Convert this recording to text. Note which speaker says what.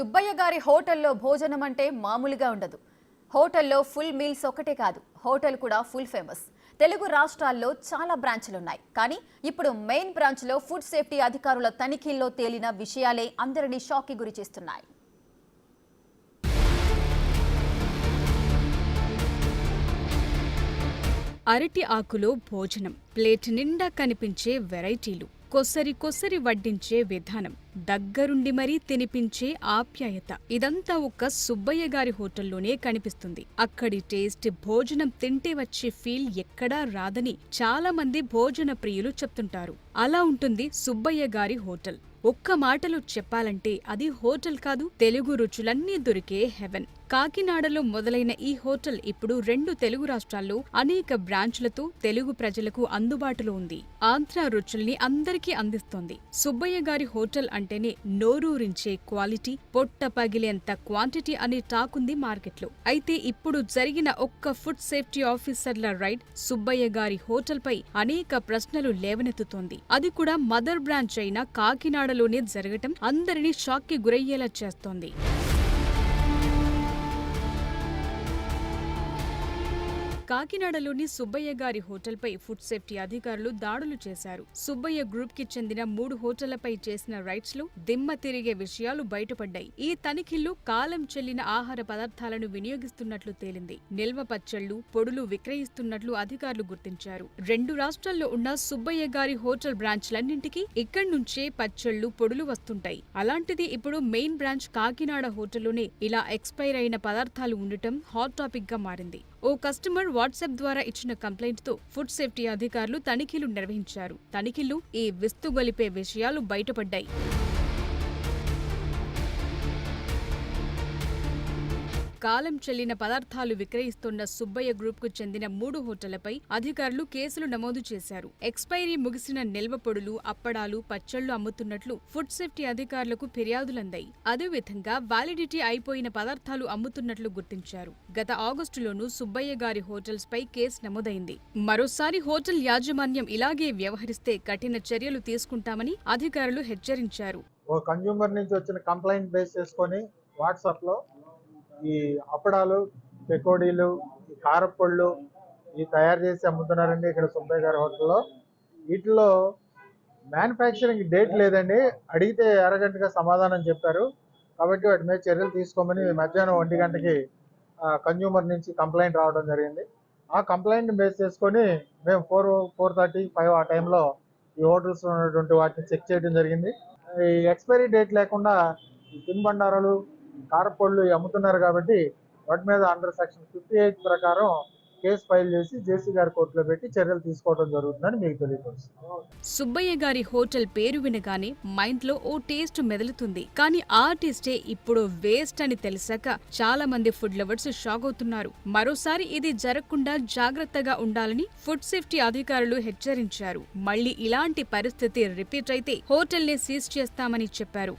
Speaker 1: సుబ్బయ్య గారి హోటల్లో భోజనం అంటే మామూలుగా ఉండదు. హోటల్లో ఫుల్ మీల్స్ ఒకటే కాదు, హోటల్ కూడా ఫుల్ ఫేమస్. తెలుగు రాష్ట్రాల్లో చాలా బ్రాంచ్లు ఉన్నాయి. కానీ ఇప్పుడు మెయిన్ బ్రాంచ్లో ఫుడ్ సేఫ్టీ అధికారుల తనిఖీల్లో తేలిన విషయాలే అందరినీ షాక్కి గురిచేస్తున్నాయి.
Speaker 2: అరటి ఆకులో భోజనం, ప్లేట్ నిండా కనిపించే వెరైటీలు, కొసరి వడ్డించే విధానం, దగ్గరుండి మరీ తినిపించే ఆప్యాయత, ఇదంతా ఒక్క సుబ్బయ్య గారి హోటల్లోనే కనిపిస్తుంది. అక్కడి టేస్ట్, భోజనం తింటే వచ్చే ఫీల్ ఎక్కడా రాదని చాలా మంది భోజన ప్రియులు చెప్తుంటారు. అలా ఉంటుంది సుబ్బయ్య గారి హోటల్. ఒక్క మాటలో చెప్పాలంటే అది హోటల్ కాదు, తెలుగు రుచులన్నీ దొరికే హెవెన్. కాకినాడలో మొదలైన ఈ హోటల్ ఇప్పుడు 2 తెలుగు రాష్ట్రాల్లో అనేక బ్రాంచ్లతో తెలుగు ప్రజలకు అందుబాటులో ఉంది. ఆంధ్ర రుచుల్ని అందరికీ అందిస్తోంది. సుబ్బయ్య గారి హోటల్ అంటేనే నోరూరించే క్వాలిటీ, పొట్ట పగిలేంత క్వాంటిటీ అనే టాకుంది మార్కెట్లో. అయితే ఇప్పుడు జరిగిన ఒక్క ఫుడ్ సేఫ్టీ ఆఫీసర్ల రైడ్ సుబ్బయ్య గారి హోటల్ పై అనేక ప్రశ్నలు లేవనెత్తుతోంది. అది కూడా మదర్ బ్రాంచ్ అయిన కాకినాడలోనే జరగటం అందరినీ షాక్కి గురయ్యేలా చేస్తోంది. కాకినాడలోని సుబ్బయ్య గారి హోటల్పై ఫుడ్ సేఫ్టీ అధికారులు దాడులు చేశారు. సుబ్బయ్య గ్రూప్ కి చెందిన 3 హోటళ్లపై చేసిన రైడ్స్ లో దిమ్మ తిరిగే విషయాలు బయటపడ్డాయి. ఈ తనిఖీల్లో కాలం చెల్లిన ఆహార పదార్థాలను వినియోగిస్తున్నట్లు తేలింది. నిల్వ పచ్చళ్లు, పొడులు విక్రయిస్తున్నట్లు అధికారులు గుర్తించారు. 2 రాష్ట్రాల్లో ఉన్న సుబ్బయ్య గారి హోటల్ బ్రాంచ్లన్నింటికీ ఇక్కడి నుంచే పచ్చళ్లు, పొడులు వస్తుంటాయి. అలాంటిది ఇప్పుడు మెయిన్ బ్రాంచ్ కాకినాడ హోటల్లోనే ఇలా ఎక్స్పైర్ అయిన పదార్థాలు ఉండటం హాట్ టాపిక్ గా మారింది. ఓ కస్టమర్ వాట్సాప్ ద్వారా ఇచ్చిన కంప్లైంట్ తో ఫుడ్ సేఫ్టీ అధికారులు తనిఖీలు నిర్వహించారు. తనిఖీల్లో ఈ విస్తుగొలిపే విషయాలు బయటపడ్డాయి. కాలం చెల్లిన పదార్థాలు విక్రయిస్తున్న సుబ్బయ్య గ్రూప్ కు చెందిన 3 హోటళ్లపై అధికారులు కేసులు నమోదు చేశారు. ఎక్స్పైరీ ముగిసిన నిల్వ పొడులు, అప్పడాలు, పచ్చళ్లు అమ్ముతున్నట్లు ఫుడ్ సేఫ్టీ అధికారులకు ఫిర్యాదులందాయి. అదేవిధంగా వ్యాలిడిటీ అయిపోయిన పదార్థాలు అమ్ముతున్నట్లు గుర్తించారు. గత ఆగస్టులోనూ సుబ్బయ్య గారి హోటల్స్ పై కేసు నమోదైంది. మరోసారి హోటల్ యాజమాన్యం ఇలాగే వ్యవహరిస్తే కఠిన చర్యలు తీసుకుంటామని అధికారులు హెచ్చరించారు.
Speaker 3: ఓ కన్జ్యూమర్ నుంచి వచ్చిన కంప్లైంట్ బేస్ చేసుకొని వాట్సాప్ లో ఈ అప్పడాలు, చెకోడీలు, ఈ కారపొళ్ళు ఇవి తయారు చేసి అమ్ముతున్నారండి ఇక్కడ సుబ్బయ్య గారి హోటల్లో. వీటిలో మ్యానుఫ్యాక్చరింగ్ డేట్ లేదండి. అడిగితే అరగంటగా సమాధానం చెప్పారు. కాబట్టి వాటి మీద చర్యలు తీసుకోమని మధ్యాహ్నం 1 గంటకి కన్జ్యూమర్ నుంచి కంప్లైంట్ రావడం జరిగింది. ఆ కంప్లైంట్ బేస్ చేసుకొని మేము 4:30, 5 ఆ టైంలో ఈ హోటల్స్ ఉన్నటువంటి వాటిని చెక్ చేయడం జరిగింది. ఈ ఎక్స్పైరీ డేట్ లేకుండా ఈ తినుబండారాలు, కారపొళ్ళు అమ్ముతున్నారు కాబట్టి వాటి మీద అండర్ సెక్షన్ 58 ప్రకారం కేసు ఫైల్ చేసి జేసీ గారి కోర్టులో పెట్టి చర్యలు తీసుకోవడం జరుగుతుందని మీకు తెలియపరుస్తుంది.
Speaker 2: సుబ్బయ్య గారి హోటల్ పేరు వినగానే మైండ్ లో ఓ టేస్ట్ మెదులుతుంది. కానీ ఆ టేస్టే ఇప్పుడు వేస్ట్ అని తెలిసాక చాలా మంది ఫుడ్ లవర్స్ షాక్ అవుతున్నారు. మరోసారి ఇది జరగకుండా జాగ్రత్తగా ఉండాలని ఫుడ్ సేఫ్టీ అధికారులు హెచ్చరించారు. మళ్లీ ఇలాంటి పరిస్థితి రిపీట్ అయితే హోటల్ని సీజ్ చేస్తామని చెప్పారు.